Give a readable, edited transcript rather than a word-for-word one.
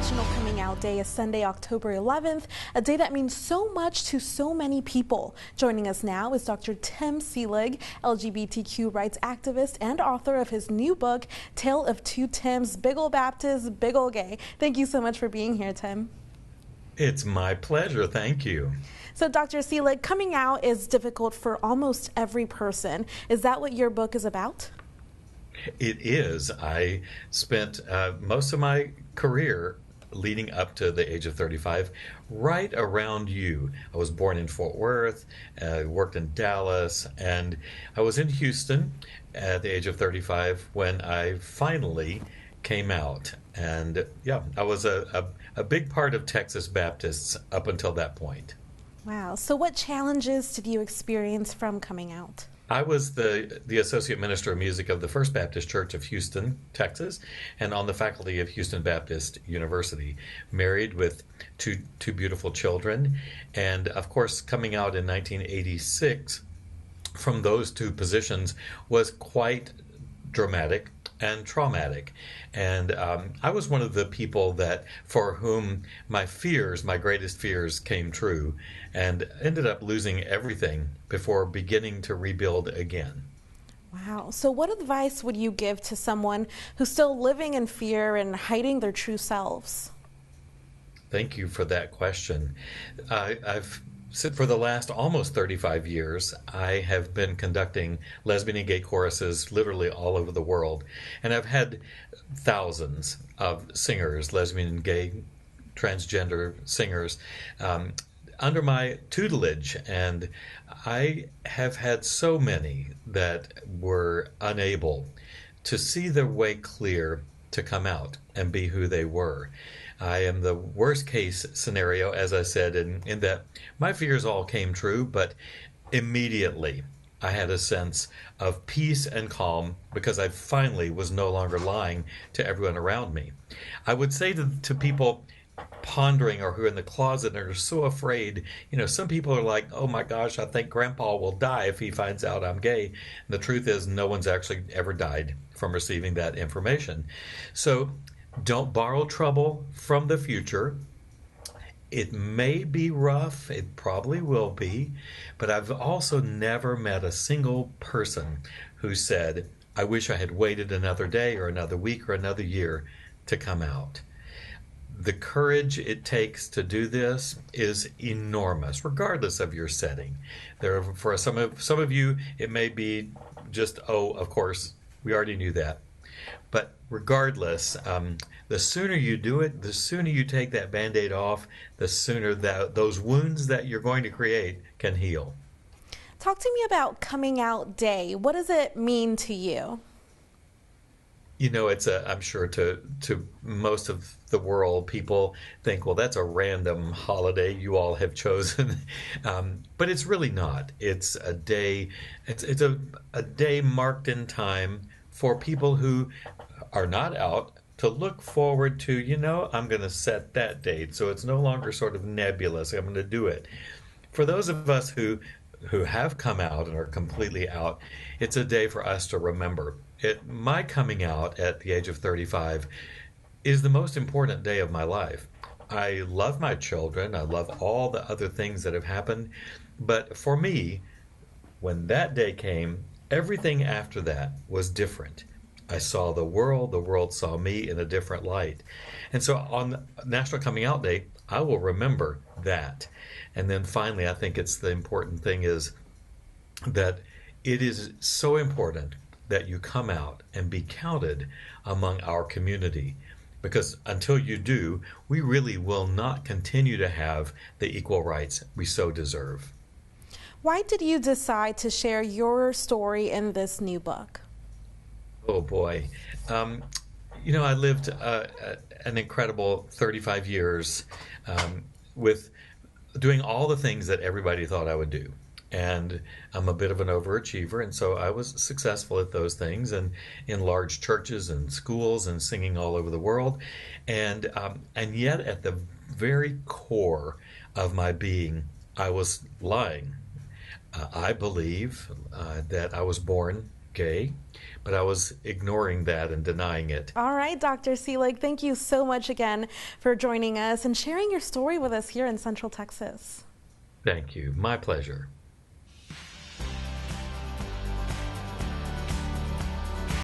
National Coming Out Day is Sunday, October 11th, a day that means so much to so many people. Joining us now is Dr. Tim Seelig, LGBTQ rights activist and author of his new book, Tale of Two Tims, Big Ol' Baptist, Big Ol' Gay. Thank you so much for being here, Tim. It's my pleasure. Thank you. So, Dr. Seelig, coming out is difficult for almost every person. Is that what your book is about? It is. I spent most of my career leading up to the age of 35 right around you. I was born in Fort Worth, worked in Dallas, and I was in Houston at the age of 35 when I finally came out. And yeah, I was a big part of Texas Baptists up until that point. Wow. So what challenges did you experience from coming out? I was the Associate Minister of Music of the First Baptist Church of Houston, Texas, and on the faculty of Houston Baptist University, married with two beautiful children. And of course, coming out in 1986 from those two positions was quite dramatic and traumatic. And I was one of the people that for whom my greatest fears came true, and ended up losing everything before beginning to rebuild again. Wow. So what advice would you give to someone who's still living in fear and hiding their true selves? Thank you for that question. I've said for the last almost 35 years, I have been conducting lesbian and gay choruses literally all over the world. And I've had thousands of singers, lesbian and gay, transgender singers, under my tutelage. And I have had so many that were unable to see their way clear to come out and be who they were. I am the worst case scenario, as I said, in that my fears all came true, but immediately I had a sense of peace and calm because I finally was no longer lying to everyone around me. I would say to people pondering or who are in the closet and are so afraid, some people are like, oh my gosh, I think Grandpa will die if he finds out I'm gay. And the truth is no one's actually ever died from receiving that information. So don't borrow trouble from the future. It may be rough, it probably will be, but I've also never met a single person who said, I wish I had waited another day or another week or another year to come out. The courage it takes to do this is enormous, regardless of your setting. For some of you, it may be just, oh, of course, we already knew that. But regardless, the sooner you do it, the sooner you take that Band-Aid off, the sooner that those wounds that you're going to create can heal. Talk to me about Coming Out Day. What does it mean to you? It's I'm sure to most of the world, people think, well, that's a random holiday you all have chosen. But it's really not. It's a day, it's a day marked in time for people who are not out to look forward to, I'm going to set that date. So it's no longer sort of nebulous. I'm going to do it. For those of us who have come out and are completely out, it's a day for us to remember. My coming out at the age of 35 is the most important day of my life. I love my children. I love all the other things that have happened. But for me, when that day came, everything after that was different. I saw the world saw me in a different light. And so on National Coming Out Day, I will remember that. And then finally, I think it's the important thing is that it is so important that you come out and be counted among our community. Because until you do, we really will not continue to have the equal rights we so deserve. Why did you decide to share your story in this new book? Oh boy. I lived an incredible 35 years with doing all the things that everybody thought I would do. And I'm a bit of an overachiever, and so I was successful at those things and in large churches and schools and singing all over the world. And yet at the very core of my being, I was lying. I believe that I was born gay, but I was ignoring that and denying it. All right, Dr. Seelig, thank you so much again for joining us and sharing your story with us here in Central Texas. Thank you. My pleasure.